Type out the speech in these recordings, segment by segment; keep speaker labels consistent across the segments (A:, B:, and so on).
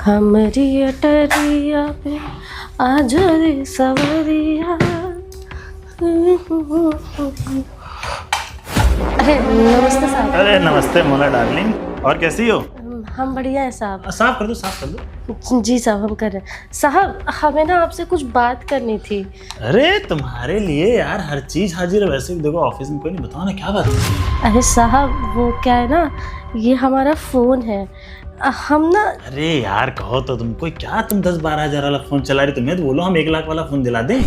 A: हमरी अटरिया पे आज रे सवरिया। अरे नमस्ते साहब।
B: अरे नमस्ते मोना डार्लिंग, और कैसी हो?
A: हम बढ़िया हैं साहब।
B: साफ कर दो, साफ कर दो।
A: जी साहब, हम कर रहे हैं। साहब हमें ना आपसे कुछ बात करनी थी।
B: अरे तुम्हारे लिए यार हर चीज हाजिर है। वैसे भी देखो ऑफिस में कोई नहीं, बताओ ना क्या बात है।
A: अरे साहब वो क्या है ना, ये हमारा फ़ोन है। हम ना,
B: अरे यार कहो तो तुमको, क्या तुम 10-12 हजार वाला फोन चला रही? तुम्हें तो बोलो हम 1 लाख वाला फोन दिला दें।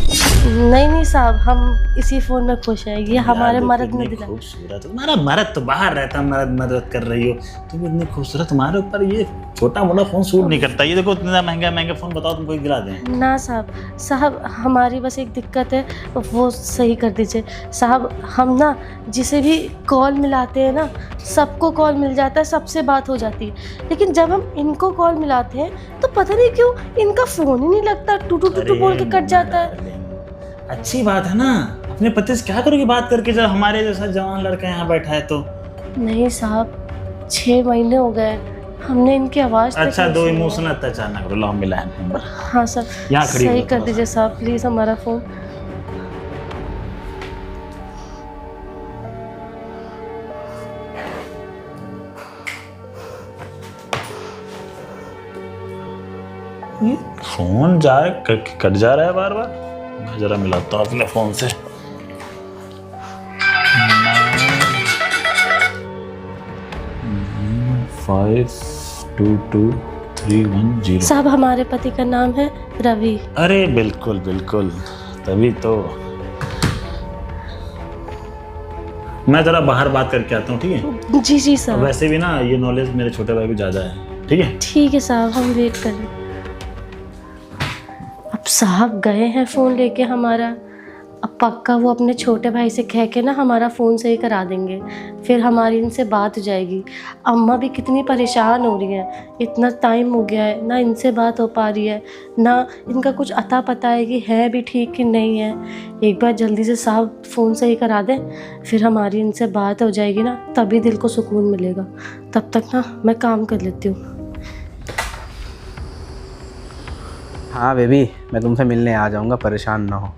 A: नहीं साहब, हम इसी फ़ोन में खुश हैं। ये हमारे मर्द ने दिला।
B: खूबसूरत तुम्हारा मर्द तो बाहर रहता, मदद कर रही हो तुम, इतनी खूबसूरत। तुम्हारे ऊपर ये छोटा मोटा फोन सूट नहीं करता। ये देखो इतना महंगा महंगा फोन, बताओ तुमको दिला दें?
A: ना साहब हमारी बस एक दिक्कत है, वो सही कर दीजिए साहब। हम ना जिसे भी कॉल मिलाते हैं ना, सबको कॉल मिल जाता है, सबसे बात हो जाती है, लेकिन जब हम इनको कॉल मिलाते हैं तो पता नहीं क्यों इनका फ़ोन ही नहीं लगता, टूटू टूटू बोल के कट जाता है।
B: अच्छी बात है ना, अपने पति से क्या करोगे बात करके जब हमारे जैसा जवान लड़का यहाँ बैठा है तो?
A: नहीं साहब, 6 महीने हो गए हमने इनकी आवाज़।
B: अच्छा, दो इमोशनल अत्याचार ना करो, लाओ मिला है।
A: हाँ सर,
B: यहाँ खड़ी
A: सही
B: हो
A: कर दीजिए साहब प्लीज़ हमारा फ़ोन।
B: फोन कट जा रहा है बार बार। मैं जरा मिलाता हूँ अपने फोन से। 522310।
A: साहब हमारे पति का नाम है रवि।
B: अरे बिल्कुल बिल्कुल, तभी तो। मैं जरा बाहर बात करके आता हूँ, ठीक है?
A: जी सर।
B: वैसे भी ना ये नॉलेज मेरे छोटे भाई को ज़्यादा है, ठीक है?
A: ठीक है साहब, हम वेट कर रहे हैं। अब साहब गए हैं फ़ोन लेके हमारा। अब पक्का वो अपने छोटे भाई से कह के ना हमारा फ़ोन सही करा देंगे, फिर हमारी इनसे बात हो जाएगी। अम्मा भी कितनी परेशान हो रही है, इतना टाइम हो गया है ना इनसे बात हो पा रही है, ना इनका कुछ अता पता है कि है भी ठीक कि नहीं है। एक बार जल्दी से साहब फ़ोन सही करा दें, फिर हमारी इनसे बात हो जाएगी ना, तभी दिल को सुकून मिलेगा। तब तक ना मैं काम कर लेती हूँ।
C: हाँ बेबी, मैं तुमसे मिलने आ जाऊँगा, परेशान ना हो।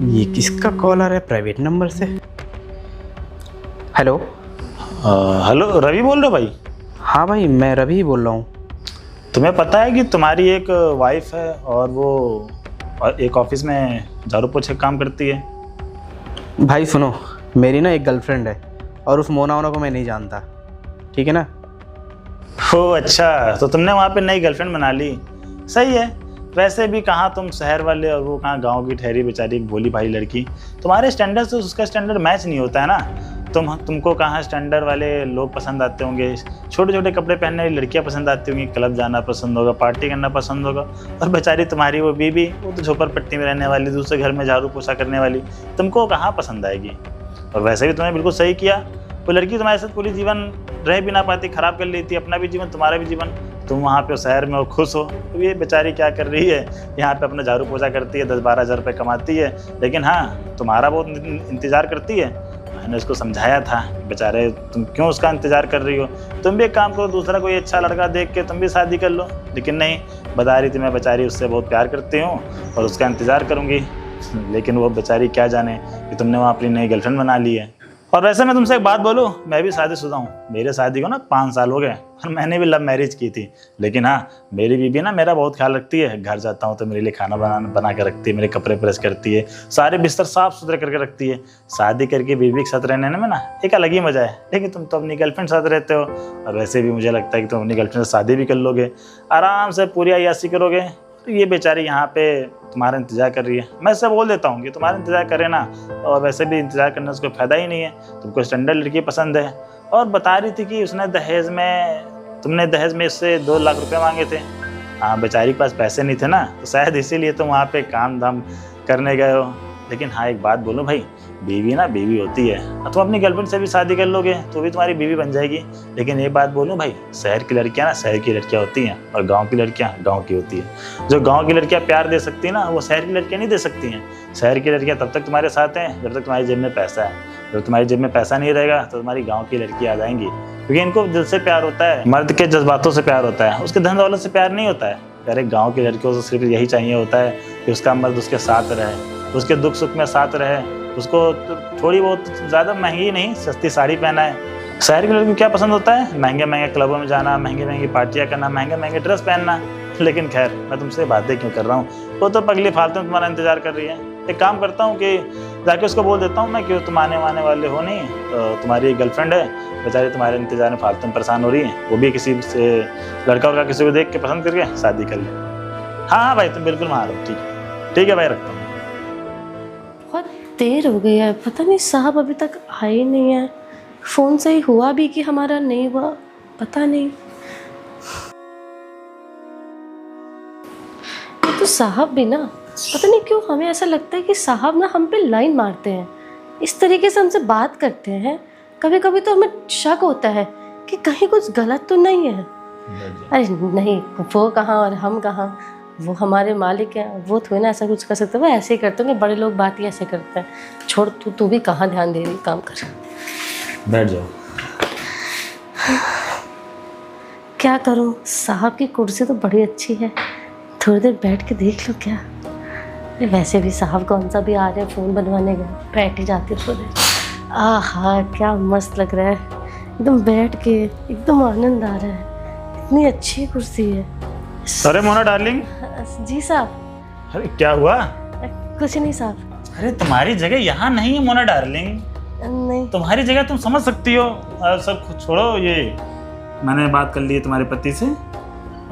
C: ये किसका कॉल आ रहा है प्राइवेट नंबर से? हेलो।
B: हेलो, रवि बोल रहे हो भाई?
C: हाँ भाई, मैं रवि ही बोल रहा हूँ।
B: तुम्हें पता है कि तुम्हारी एक वाइफ है और वो एक ऑफिस में झाड़ू पोछे काम करती है?
C: भाई सुनो, मेरी ना एक गर्लफ्रेंड है और उस मोना को मैं नहीं जानता, ठीक है ना?
B: ओह अच्छा, तो तुमने वहाँ पे नई गर्लफ्रेंड बना ली, सही है। वैसे भी कहाँ तुम शहर वाले और वो कहाँ गांव की ठहरी बेचारी एक भोली भाई लड़की। तुम्हारे स्टैंडर्ड से उसका स्टैंडर्ड मैच नहीं होता है ना। तुमको कहाँ स्टैंडर्ड वाले लोग पसंद आते होंगे, छोटे छोटे कपड़े पहनने वाली लड़कियाँ पसंद आती होंगी, क्लब जाना पसंद होगा, पार्टी करना पसंद होगा। और बेचारी तुम्हारी वो बीबी, वो तो झोपड़पट्टी में रहने वाली, दूसरे घर में झाड़ू पोछा करने वाली, तुमको कहाँ पसंद आएगी? और वैसे भी तुमने बिल्कुल सही किया, वो लड़की तुम्हारे साथ पूरी जीवन रह भी ना पाती, ख़राब कर लेती, अपना भी जीवन तुम्हारा भी जीवन। तुम वहाँ पे शहर में हो, खुश हो, तो ये बेचारी क्या कर रही है, यहाँ पे अपना झाड़ू पोछा करती है, 10-12 हज़ार रुपये कमाती है, लेकिन हाँ तुम्हारा बहुत इंतज़ार करती है। मैंने उसको समझाया था, बेचारे तुम क्यों उसका इंतज़ार कर रही हो, तुम भी एक काम करो, दूसरा कोई अच्छा लड़का देख के तुम भी शादी कर लो। लेकिन नहीं, बता रही थी मैं बेचारी उससे बहुत प्यार करती हूँ और उसका इंतज़ार करूँगी। लेकिन वो बेचारी क्या जाने कि तुमने वहाँ अपनी नई गर्लफ्रेंड बना ली है। और वैसे मैं तुमसे एक बात बोलूँ, मैं भी शादीशुदा हूँ, मेरे शादी को ना 5 साल हो गए और मैंने भी लव मैरिज की थी। लेकिन हाँ, मेरी बीबी ना मेरा बहुत ख्याल रखती है। घर जाता हूँ तो मेरे लिए खाना बना कर रखती है, मेरे कपड़े प्रेस करती है, सारे बिस्तर साफ़ सुथरे करके रखती है। शादी करके बीबी के साथ रहने में ना एक अलग ही मज़ा है। लेकिन तुम तो अपनी गर्लफ्रेंड साथ रहते हो, और वैसे भी मुझे लगता है कि तुम अपनी गर्लफ्रेंड से शादी भी कर लोगे, आराम से पूरी अय्याशी करोगे। तो ये बेचारी यहाँ पे तुम्हारा इंतज़ार कर रही है। मैं इससे बोल देता हूँ कि तुम्हारा इंतज़ार करे ना, और वैसे भी इंतज़ार करने से कोई फ़ायदा ही नहीं है। तुमको स्टैंडर्ड लड़की पसंद है, और बता रही थी कि तुमने दहेज में इससे 2 लाख रुपए मांगे थे। हाँ, बेचारी के पास पैसे नहीं थे ना, तो शायद इसीलिए तुम वहाँ पे काम धाम करने गए हो। लेकिन हाँ एक बात बोलूँ भाई, बीवी ना बीवी होती है। तुम अपनी गर्लफ्रेंड से भी शादी कर लोगे तो भी तुम्हारी बीवी बन जाएगी। लेकिन एक बात बोलूँ भाई, शहर की लड़कियाँ ना शहर की लड़कियाँ होती हैं और गांव की लड़कियाँ गांव की होती है। जो गांव की लड़कियाँ प्यार दे सकती हैं ना, वो शहर की लड़कियाँ नहीं दे सकती हैं। शहर की लड़कियाँ तब तक तुम्हारे साथ हैं जब तक तुम्हारी जेब में पैसा है। जब तुम्हारी जेब में पैसा नहीं रहेगा तो तुम्हारी गाँव की लड़की आ जाएंगी, क्योंकि इनको दिल से प्यार होता है, मर्द के जज्बातों से प्यार होता है, उसके धन दौलत से प्यार नहीं होता है। यार एक गाँव की लड़की को तो सिर्फ यही चाहिए होता है कि उसका मर्द उसके साथ रहे, उसके दुख सुख में साथ रहे, उसको थोड़ी बहुत ज़्यादा महंगी नहीं सस्ती साड़ी पहनाए। शहर की लड़की को क्या पसंद होता है? महंगे महंगे क्लबों में जाना, महंगी महंगी पार्टियाँ करना, महंगे महंगे ड्रेस पहनना। लेकिन खैर मैं तुमसे बातें क्यों कर रहा हूँ, वो तो पगली फालतू में तुम्हारा इंतजार कर रही है। एक काम करता हूँ कि जाके उसको बोल देता हूँ मैं कि तुम आने वाले हो नहीं, तो तुम्हारी एक गर्लफ्रेंड है बेचारी तुम्हारे इंतजार में फालतू में परेशान हो रही है, वो भी किसी से लड़का उड़का किसी को देख के पसंद करके शादी कर ले। हाँ भाई तुम बिल्कुल वहाँ रहो, ठीक है भाई, रखता हूँ।
A: बहुत देर हो गई है, पता नहीं साहब अभी तक आए ही नहीं है। फ़ोन सही हुआ भी कि हमारा नहीं हुआ, पता नहीं। ये तो साहब भी ना, पता नहीं क्यों हमें ऐसा लगता है कि साहब ना हम पे लाइन मारते हैं, इस तरीके से हमसे बात करते हैं। कभी कभी तो हमें शक होता है कि कहीं कुछ गलत तो नहीं है। अरे नहीं, वो कहाँ और हम कहाँ, वो हमारे मालिक हैं, वो थोड़ी ना ऐसा कुछ कर सकते। वो ऐसे ही करते होंगे, बड़े लोग बात ही ऐसे करते हैं। छोड़ तू भी कहाँ ध्यान दे रही, काम कर,
B: बैठ जाओ।
A: क्या करूँ, साहब की कुर्सी तो बड़ी अच्छी है, थोड़ी देर बैठ के देख लो क्या। वैसे भी साहब कौन सा भी आ रहे हैं फ़ोन बनवाने गए, बैठ ही जाती थोड़ी देर। आहा क्या मस्त लग रहा है, एकदम बैठ के एकदम आनंद आ रहा है, इतनी अच्छी कुर्सी है।
B: अरे मोना डार्लिंग।
A: जी साहब।
B: अरे क्या हुआ?
A: कुछ नहीं साहब।
B: अरे तुम्हारी जगह यहाँ नहीं है मोना डार्लिंग,
A: नहीं।
B: तुम्हारी जगह तुम समझ सकती हो। सब कुछ छोड़ो, ये मैंने बात कर ली है तुम्हारे पति से,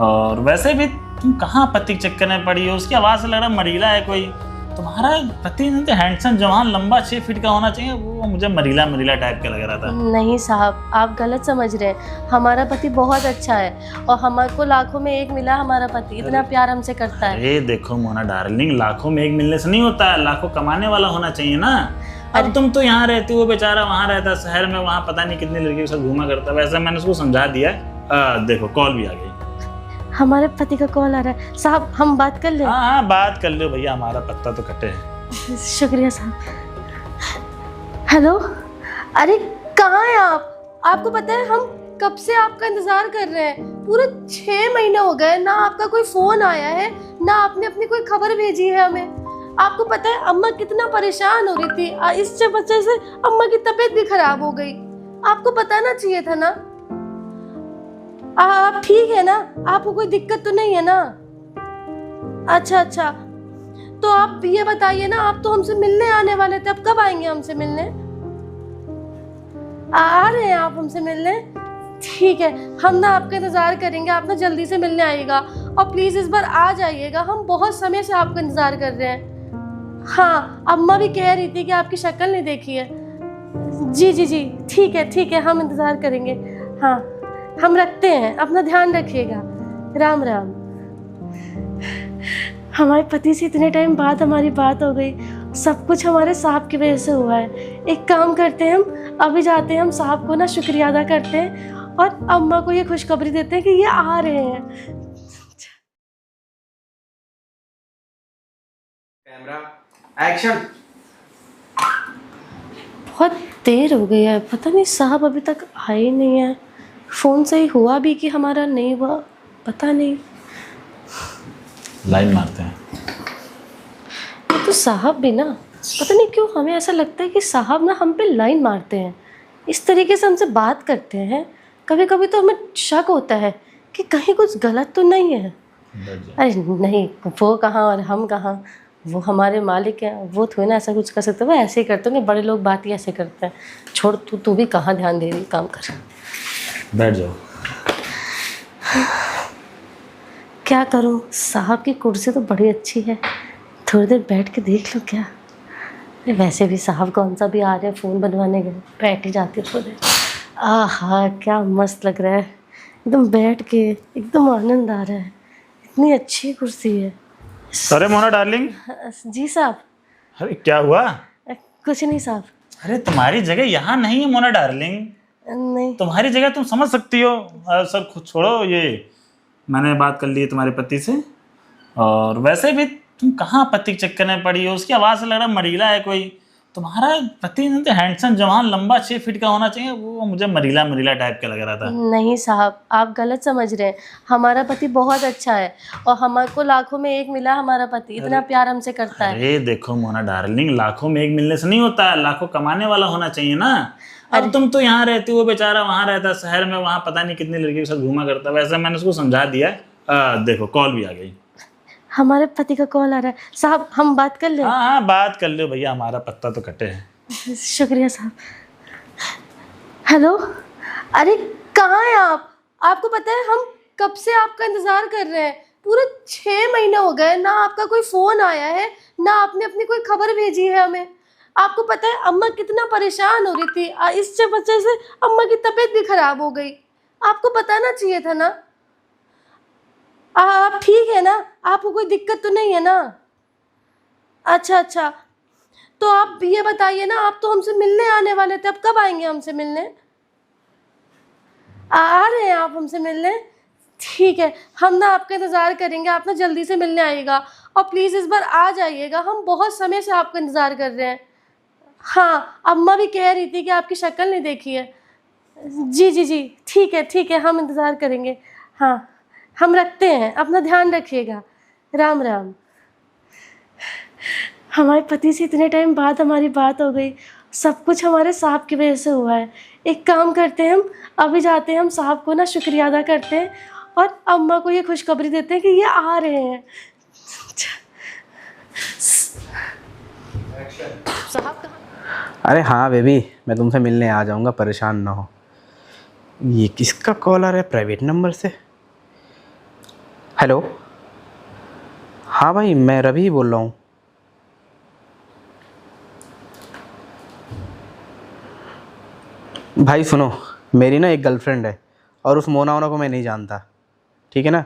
B: और वैसे भी तुम कहाँ पति के चक्कर में पड़ी हो, उसकी आवाज़ से लग रहा मरीला है कोई। तुम्हारा पति तो हैंडसम जवान लंबा 6 फीट का होना चाहिए, वो मुझे मरीला मरीला टाइप का लग रहा था।
A: नहीं साहब, आप गलत समझ रहे हैं, हमारा पति बहुत अच्छा है और हमारे को लाखों में एक मिला। हमारा पति इतना प्यार हमसे करता है।
B: अरे देखो मोना डार्लिंग, लाखों में एक मिलने से नहीं होता है, लाखों कमाने वाला होना चाहिए ना। अब तुम तो यहाँ रहती हो, बेचारा वहाँ रहता है शहर में, वहाँ पता नहीं कितनी लड़कियों के साथ घूमा करता है। वैसे मैंने उसको समझा दिया। देखो कॉल भी आ गई,
A: हमारे पति का कॉल आ रहा है। साहब हम बात कर लें?
B: हाँ बात कर लो भैया, हमारा पत्ता तो कटे है।
A: शुक्रिया साहब। हेलो, अरे कहाँ हैं आप? आपको पता है हम कब से आपका इंतजार कर रहे हैं, पूरे 6 महीने हो गए, ना आपका कोई फोन आया है, ना आपने अपनी कोई खबर भेजी है हमें। आपको पता है अम्मा कितना परेशान हो रही थी, इस वजह से अम्मा की तबीयत भी खराब हो गई। आपको बताना चाहिए था ना। आप ठीक है ना? आपको कोई दिक्कत तो नहीं है ना? अच्छा, तो आप ये बताइए ना, आप तो हमसे मिलने आने वाले थे, अब कब आएंगे हमसे मिलने? आ रहे हैं आप हमसे मिलने? ठीक है, हम ना आपका इंतजार करेंगे, आप ना जल्दी से मिलने आइएगा और प्लीज इस बार आ जाइएगा, हम बहुत समय से आपका इंतजार कर रहे हैं। हाँ, अम्मा भी कह रही थी कि आपकी शक्ल नहीं देखी है। जी, ठीक है, हम इंतजार करेंगे। हाँ, हम रखते हैं, अपना ध्यान रखिएगा। राम राम। हमारे पति से इतने टाइम बाद हमारी बात हो गई, सब कुछ हमारे साहब की वजह से हुआ है। एक काम करते हैं, हम अभी जाते हैं, हम साहब को ना शुक्रिया अदा करते हैं और अम्मा को ये खुशखबरी देते हैं कि ये आ रहे हैं।
C: Camera action.
A: बहुत देर हो गई है, पता नहीं साहब अभी तक आए ही नहीं है। फ़ोन सही हुआ भी कि हमारा नहीं हुआ, पता नहीं।
B: लाइन मारते हैं।
A: ये तो साहब भी ना, पता नहीं क्यों हमें ऐसा लगता है कि साहब ना हम पे लाइन मारते हैं, इस तरीके से हमसे बात करते हैं। कभी कभी तो हमें शक होता है कि कहीं कुछ गलत तो नहीं है। अरे नहीं, वो कहाँ और हम कहाँ, वो हमारे मालिक हैं, वो थोड़ी ना ऐसा कुछ कर सकते। वो ऐसे ही करते होंगे, बड़े लोग बात ही ऐसे करते हैं। छोड़ तू भी कहाँ ध्यान दे रही, काम कर,
B: बैठ जाओ।
A: क्या करूँ, साहब की कुर्सी तो बड़ी अच्छी है, थोड़ी देर बैठ के देख लो क्या। वैसे भी साहब कौन सा भी आ रहे हैं फ़ोन बनवाने गए, बैठ ही जाती थोड़ी देर। आहा क्या मस्त लग रहा है, एकदम बैठ के एकदम आनंद आ रहा है, इतनी अच्छी कुर्सी है।
B: अरे मोना डार्लिंग।
A: जी साहब।
B: अरे क्या हुआ?
A: कुछ नहीं साहब।
B: अरे तुम्हारी जगह यहाँ नहीं है मोना डार्लिंग,
A: नहीं।
B: तुम्हारी जगह तुम समझ सकती हो। सर खुद छोड़ो, ये मैंने बात कर ली है तुम्हारे पति से, और वैसे भी तुम कहाँ पति के चक्कर में पड़ी हो? उसकी आवाज़ से लग रहा मरीला है कोई। तुम्हारा पति तो हैंडसम जवान लंबा 6 फीट का होना चाहिए, वो मुझे मरीला मरीला टाइप का लग रहा था।
A: नहीं साहब, आप गलत समझ रहे हैं। हमारा पति बहुत अच्छा है और हमारे को लाखों में एक मिला। हमारा पति इतना प्यार हमसे करता है।
B: अरे देखो मोना डार्लिंग, लाखों में एक मिलने से नहीं होता है, लाखों कमाने वाला होना चाहिए ना। अब तुम तो यहाँ रहती हो, बेचारा वहाँ रहता है शहर में, वहाँ पता नहीं कितनी लड़की के साथ घूमा करता है। वैसे मैंने उसको समझा दिया है। देखो कॉल भी आ गई।
A: हमारे पति का कॉल आ रहा है साहब, हम बात कर लें?
B: हाँ हाँ बात कर लो भैया, हमारा पत्ता तो कटे है।
A: शुक्रिया साहब। हेलो, अरे कहाँ हैं आप? आपको पता है हम कब से आपका इंतज़ार कर रहे हैं। पूरे 6 महीने हो गए, ना आपका कोई फ़ोन आया है, ना आपने अपनी कोई खबर भेजी है हमें। आपको पता है अम्मा कितना परेशान हो रही थी, इस वजह से अम्मा की तबीयत भी ख़राब हो गई। आपको बताना चाहिए था ना। आप ठीक है ना? आपको कोई दिक्कत तो नहीं है ना? अच्छा अच्छा, तो आप ये बताइए ना, आप तो हमसे मिलने आने वाले थे, अब कब आएंगे हमसे मिलने? आ रहे हैं आप हमसे मिलने? ठीक है, हम ना आपका इंतज़ार करेंगे, आप ना जल्दी से मिलने आइएगा और प्लीज़ इस बार आ जाइएगा, हम बहुत समय से आपका इंतज़ार कर रहे हैं। हाँ, अम्मा भी कह रही थी कि आपकी शक्ल नहीं देखी है। जी जी जी, ठीक है, हम इंतज़ार करेंगे। हाँ, हम रखते हैं, अपना ध्यान रखिएगा। राम राम। हमारे पति से इतने टाइम बाद हमारी बात हो गई। सब कुछ हमारे साहब की वजह से हुआ है। एक काम करते हैं, हम अभी जाते हैं, हम साहब को ना शुक्रिया अदा करते हैं और अम्मा को ये खुशखबरी देते हैं कि ये आ रहे हैं। साहब
C: अरे हाँ बेबी, मैं तुमसे मिलने आ जाऊँगा, परेशान ना हो। ये किसका कॉल आ रहा है प्राइवेट नंबर से? हेलो, हाँ भाई मैं रवि बोल रहा हूँ। भाई सुनो, मेरी ना एक गर्लफ्रेंड है और उस मोना वोना को मैं नहीं जानता, ठीक है ना?